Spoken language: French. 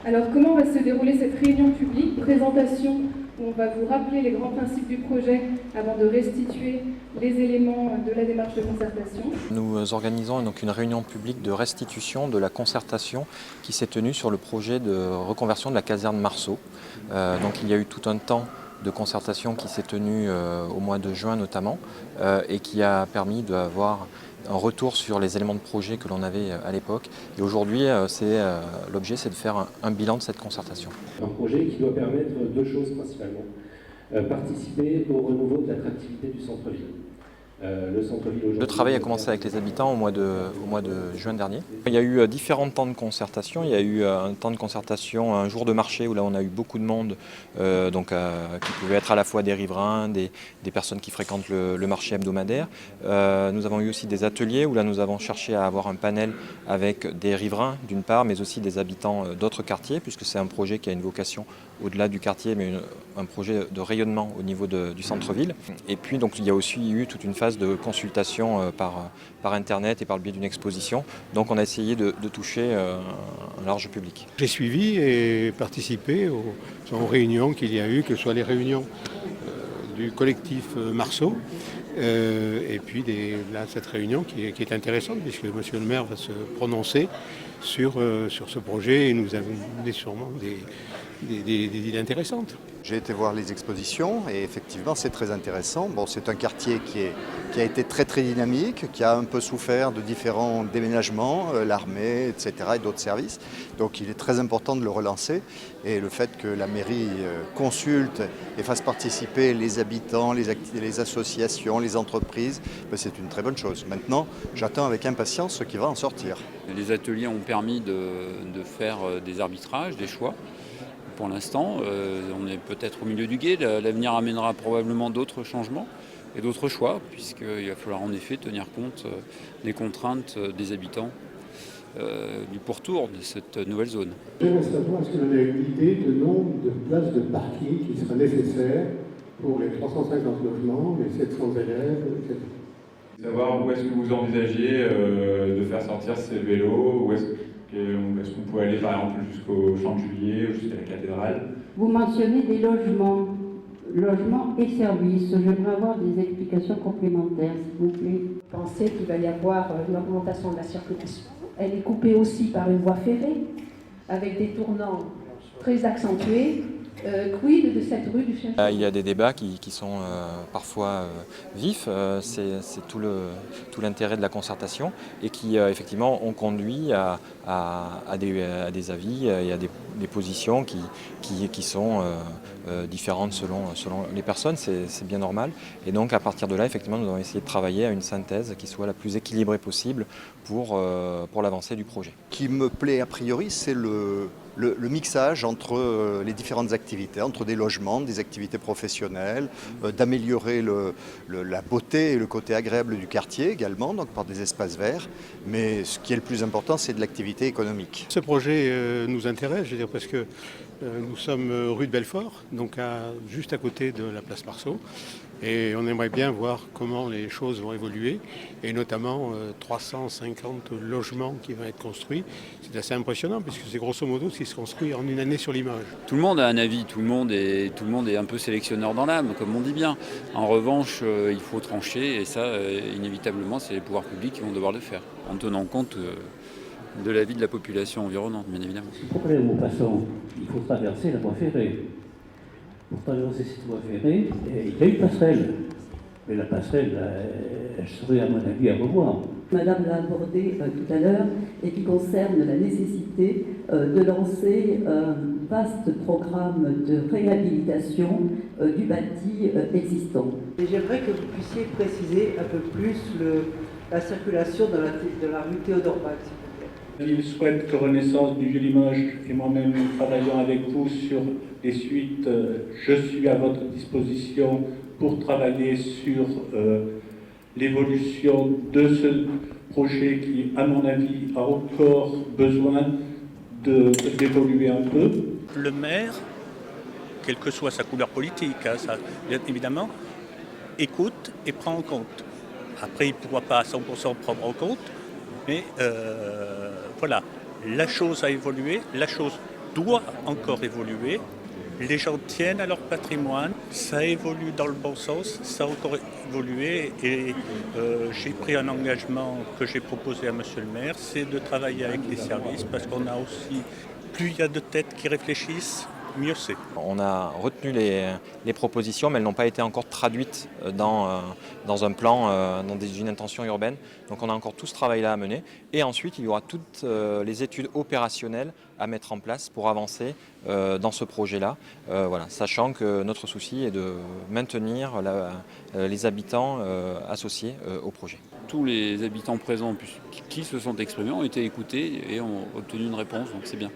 Alors, comment va se dérouler cette réunion publique, présentation, où on va vous rappeler les grands principes du projet avant de restituer les éléments de la démarche de concertation. Nous organisons donc une réunion publique de restitution de la concertation qui s'est tenue sur le projet de reconversion de la caserne Marceau. Donc il y a eu tout un temps de concertation qui s'est tenu au mois de juin notamment et qui a permis d'avoir un retour sur les éléments de projet que l'on avait à l'époque. Et aujourd'hui, l'objet, c'est de faire un bilan de cette concertation. Un projet qui doit permettre deux choses principalement. Participer au renouveau de l'attractivité du centre-ville. Le travail a commencé avec les habitants au mois de juin dernier. Il y a eu différents temps de concertation. Il y a eu un temps de concertation, un jour de marché où là on a eu beaucoup de monde, qui pouvait être à la fois des riverains, des personnes qui fréquentent le marché hebdomadaire. Nous avons eu aussi des ateliers où là nous avons cherché à avoir un panel avec des riverains d'une part, mais aussi des habitants d'autres quartiers, puisque c'est un projet qui a une vocation au-delà du quartier, mais un projet de rayonnement au niveau du centre-ville. Et puis donc il y a aussi eu toute une phase de consultation par Internet et par le biais d'une exposition. Donc on a essayé de toucher un large public. J'ai suivi et participé aux réunions qu'il y a eu, que ce soit les réunions du collectif Marceau, et puis cette réunion qui est intéressante puisque monsieur le maire va se prononcer sur ce projet et nous avons sûrement des idées intéressantes. J'ai été voir les expositions et effectivement c'est très intéressant. Bon, c'est un quartier qui a été très dynamique, qui a un peu souffert de différents déménagements, l'armée, etc. et d'autres services. Donc il est très important de le relancer et le fait que la mairie consulte et fasse participer les habitants, les associations, les entreprises, c'est une très bonne chose. Maintenant, j'attends avec impatience ce qui va en sortir. Les ateliers ont permis de faire des arbitrages, des choix. Pour l'instant, on est peut-être au milieu du gué. L'avenir amènera probablement d'autres changements et d'autres choix, puisqu'il va falloir en effet tenir compte des contraintes des habitants du pourtour de cette nouvelle zone. J'aimerais savoir, est-ce que vous avez une idée de nombre de places de parking qui sera nécessaire pour les 350 logements, les 700 élèves, etc. Savoir où est-ce que vous envisagez de faire sortir ces vélos, est-ce qu'on peut aller par exemple jusqu'au Champ de Juillet ou jusqu'à la cathédrale? Vous mentionnez des logements et services. J'aimerais avoir des explications complémentaires, s'il vous plaît. Pensez qu'il va y avoir une augmentation de la circulation. Elle est coupée aussi par une voie ferrée, avec des tournants très accentués. Quid de cette rue du Chien? Il y a des débats qui sont parfois vifs, c'est tout l'intérêt de la concertation et qui effectivement ont conduit à des avis et à des positions qui sont différentes selon les personnes, c'est bien normal. Et donc à partir de là, effectivement, nous avons essayé de travailler à une synthèse qui soit la plus équilibrée possible pour l'avancée du projet. Ce qui me plaît a priori, c'est le mixage entre les différentes activités, entre des logements, des activités professionnelles, d'améliorer la beauté et le côté agréable du quartier également, donc par des espaces verts. Mais ce qui est le plus important, c'est de l'activité économique. Ce projet nous intéresse, je veux dire, parce que nous sommes rue de Belfort, donc juste à côté de la place Marceau. Et on aimerait bien voir comment les choses vont évoluer, et notamment 350 logements qui vont être construits. C'est assez impressionnant, puisque c'est grosso modo ce qui se construit en une année sur l'image. Tout le monde a un avis, tout le monde est un peu sélectionneur dans l'âme, comme on dit bien. En revanche, il faut trancher, et ça, inévitablement, c'est les pouvoirs publics qui vont devoir le faire, en tenant compte de l'avis de la population environnante, bien évidemment. Le problème où passons, il faut traverser la voie ferrée. Pour traverser cette voie ferrée, il y a une passerelle. Mais la passerelle, elle serait à mon avis à revoir. Madame l'a abordé tout à l'heure et qui concerne la nécessité de lancer un vaste programme de réhabilitation du bâti existant. Et j'aimerais que vous puissiez préciser un peu plus la circulation de la rue Théodore Bach, s'il vous plaît. Il souhaite que Renaissance du Vieux-Limoges et moi-même travaillons avec vous sur les suites. Je suis à votre disposition pour travailler sur l'évolution de ce projet qui, à mon avis, a encore besoin d'évoluer un peu. Le maire, quelle que soit sa couleur politique, ça, bien évidemment, écoute et prend en compte. Après, il ne pourra pas à 100% prendre en compte, mais voilà, la chose a évolué, la chose doit encore évoluer. Les gens tiennent à leur patrimoine, ça évolue dans le bon sens, ça a encore évolué et j'ai pris un engagement que j'ai proposé à monsieur le maire, c'est de travailler avec les services parce qu'on a aussi, plus il y a de têtes qui réfléchissent, mieux c'est. On a retenu les propositions, mais elles n'ont pas été encore traduites dans un plan, dans une intention urbaine. Donc on a encore tout ce travail-là à mener. Et ensuite, il y aura toutes les études opérationnelles à mettre en place pour avancer dans ce projet-là. Voilà, sachant que notre souci est de maintenir les habitants associés au projet. Tous les habitants présents qui se sont exprimés ont été écoutés et ont obtenu une réponse, donc c'est bien.